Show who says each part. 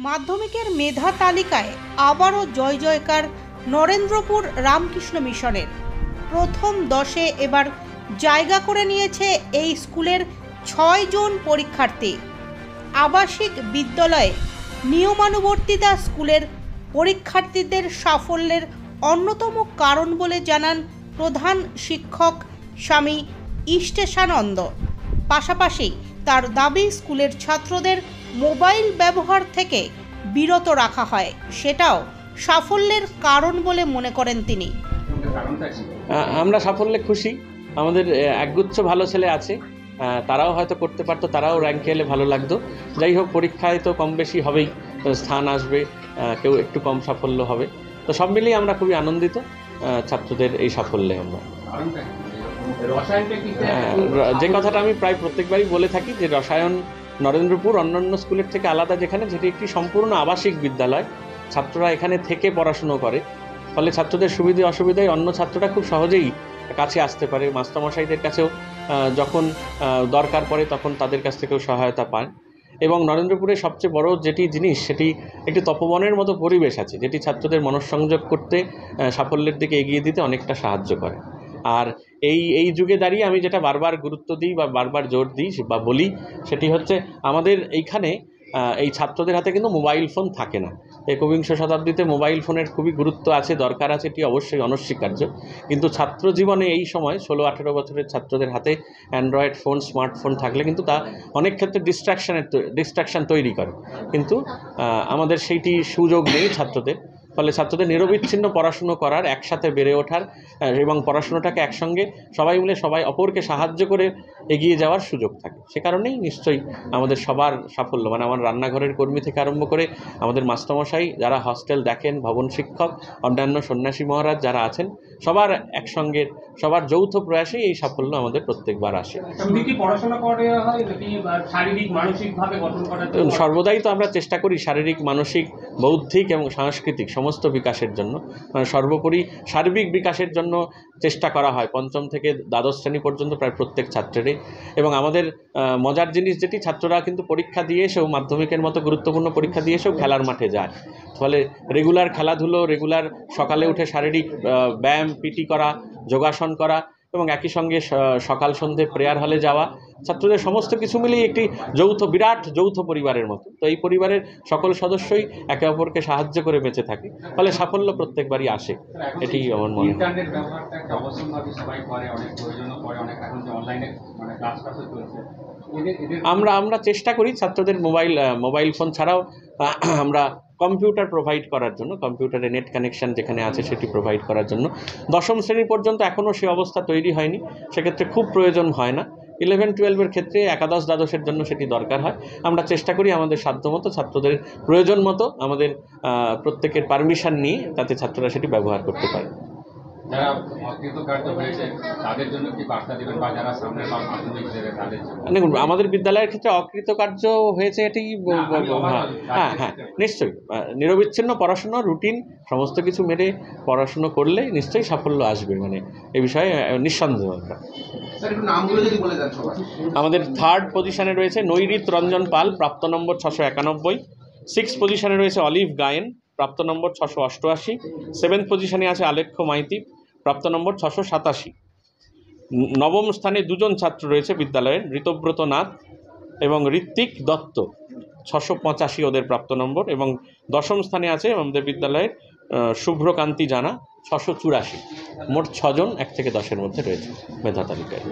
Speaker 1: মাধ্যমিকের মেধা তালিকায় আবারও জয় জয়কার নরেন্দ্রপুর রামকৃষ্ণ মিশনের। প্রথম 10-এ এবার জায়গা করে নিয়েছে এই স্কুলের 6 জন পরীক্ষার্থী। আবাসিক বিদ্যালয়ে নিয়মানুবর্তিতা স্কুলের পরীক্ষার্থীদের সাফল্যের অন্যতম কারণ বলে জানান প্রধান শিক্ষক স্বামী ইষ্টেশানন্দ। পাশাপাশি তার দাবি স্কুলের ছাত্রদের মোবাইল ব্যবহার থেকে বিরত রাখা হয়, সেটাও সাফল্যের কারণ বলে মনে করেন তিনি।
Speaker 2: আমরা সাফল্যে খুশি। আমাদের একগুচ্ছ ভালো ছেলে আছে, তারাও হয়তো করতে পারতো, তারাও র্যাঙ্কে এলে ভালো লাগতো। যাই হোক, পরীক্ষায় তো কম বেশি হবেই, স্থান আসবে, কেউ একটু কম সাফল্য হবে। তো সব মিলিয়ে আমরা খুবই আনন্দিত ছাত্রদের এই সাফল্যে। আমরা যে কথাটা আমি প্রায় প্রত্যেকবারই বলে থাকি যে রসায়ন নরেন্দ্রপুর অন্যান্য স্কুলের থেকে আলাদা, যেটি একটি সম্পূর্ণ আবাসিক বিদ্যালয়। ছাত্ররা এখানে থেকে পড়াশুনো করে, ফলে ছাত্রদের সুবিধে অসুবিধায় অন্য ছাত্ররা খুব সহজেই কাছে আসতে পারে। মাস্টারমশাইদের কাছেও যখন দরকার পড়ে তখন তাদের কাছ থেকেও সহায়তা পায়। এবং নরেন্দ্রপুরের সবচেয়ে বড় যেটি জিনিস, সেটি একটি তপবনের মতো পরিবেশ আছে, যেটি ছাত্রদের মনঃসংযোগ করতে, সাফল্যের দিকে এগিয়ে দিতে অনেকটা সাহায্য করে। আর এই যুগে দাঁড়িয়ে আমি যেটা বারবার গুরুত্ব দিই বা বারবার জোর দিই বা বলি, সেটি হচ্ছে আমাদের এইখানে এই ছাত্রদের হাতে কিন্তু মোবাইল ফোন থাকে না। একবিংশ শতাব্দীতে মোবাইল ফোনের খুবই গুরুত্ব আছে, দরকার আছে, এটি অবশ্যই অনস্বীকার্য। কিন্তু ছাত্র জীবনে এই সময় 16-18 বছরের ছাত্রদের হাতে অ্যান্ড্রয়েড ফোন, স্মার্টফোন থাকলে কিন্তু তা অনেক ক্ষেত্রে ডিস্ট্রাকশন তৈরি করে, কিন্তু আমাদের সেইটি সুযোগ নেই ছাত্রদের। ফলে ছাত্রদের নিরবিচ্ছিন্ন পড়াশুনো করার, একসাথে বেড়ে ওঠার এবং পড়াশুনোটাকে একসঙ্গে সবাই অপরকে সাহায্য করে এগিয়ে যাওয়ার সুযোগ থাকে। সে কারণেই নিশ্চয়ই আমাদের সবার সাফল্য, মানে আমার রান্নাঘরের কর্মী থেকে আরম্ভ করে আমাদের মাস্টারমশাই যারা হস্টেল দেখেন, ভবন শিক্ষক, অন্যান্য সন্ন্যাসী মহারাজ যারা আছেন, সবার একসঙ্গে, সবার যৌথ প্রয়াসেই এই সাফল্য আমাদের প্রত্যেকবার আসে। সর্বদাই তো আমরা চেষ্টা করি শারীরিক, মানসিক, বৌদ্ধিক এবং সাংস্কৃতিক সমস্ত বিকাশের জন্য, মানে সর্বোপরি সার্বিক বিকাশের জন্য চেষ্টা করা হয় 5ম থেকে দ্বাদশ শ্রেণী পর্যন্ত প্রায় প্রত্যেক ছাত্রেরই। এবং আমাদের মজার জিনিস যেটি, ছাত্ররা কিন্তু পরীক্ষা দিয়ে এসেও, মাধ্যমিকের মতো গুরুত্বপূর্ণ পরীক্ষা দিয়ে এসেও খেলার মাঠে যায়। ফলে রেগুলার খেলাধুলো, রেগুলার সকালে উঠে শারীরিক ব্যায়াম, পিটি করা, যোগাসন করা এবং একই সঙ্গে সকাল সন্ধে প্রেয়ার হলে যাওয়া, ছাত্রদের সমস্ত কিছু মিলিয়ে একটি বিরাট যৌথ পরিবারের মতো। তো এই পরিবারের সকল সদস্যই একে অপরকে সাহায্য করে বেঁচে থাকে, ফলে সাফল্য প্রত্যেকবারই আসে, এটি আমার মনে হয়। আমরা চেষ্টা করি ছাত্রদের মোবাইল ফোন ছাড়াও আমরা কম্পিউটার প্রোভাইড করার জন্য, কম্পিউটারে নেট কানেকশান যেখানে আছে সেটি প্রোভাইড করার জন্য। 10ম শ্রেণী পর্যন্ত এখনও সে অবস্থা তৈরি হয়নি, সেক্ষেত্রে খুব প্রয়োজন হয় না। 11-12-এর ক্ষেত্রে একাদশ দ্বাদশের জন্য সেটি দরকার হয়। আমরা চেষ্টা করি আমাদের সাধ্যমতো, ছাত্রদের প্রয়োজন মতো, আমাদের প্রত্যেকের পারমিশন নিয়ে তাতে ছাত্ররা সেটি ব্যবহার করতে পারে।
Speaker 3: যারা অকৃতকার্য হয়েছে তাদের জন্য কি বার্তা দিবেন, বা যারা সামনে মাধ্যমিক দেবে তাদের জন্য?
Speaker 2: দেখুন, আমাদের বিদ্যালয়ের ক্ষেত্রে অকৃতকার্য হয়েছে এটি, হ্যাঁ নিশ্চয়ই। নিরবিচ্ছিন্ন পড়াশোনা, রুটিন সমস্ত কিছু মেরে পড়াশুনো করলে নিশ্চয়ই সাফল্য আসবে, মানে এ বিষয়ে নিঃসন্দেহ। আমাদের 3rd পজিশনে রয়েছে নৈরিত রঞ্জন পাল, প্রাপ্ত নম্বর 691। 6th পজিশনে রয়েছে অলিভ গায়েন, প্রাপ্ত নম্বর 688। 7th পজিশনে আছে আলেখ্য মাইতি, প্রাপ্ত নম্বর 687। 9ম স্থানে 2 জন ছাত্র রয়েছে বিদ্যালয়ের, ঋতব্রত নাথ এবং ঋত্বিক দত্ত, 685 ওদের প্রাপ্ত নম্বর। এবং 10ম স্থানে আছে আমাদের বিদ্যালয়ের শুভ্রকান্তি জানা, 684। মোট 6 জন 1 থেকে 10-এর মধ্যে রয়েছে মেধা তালিকায়।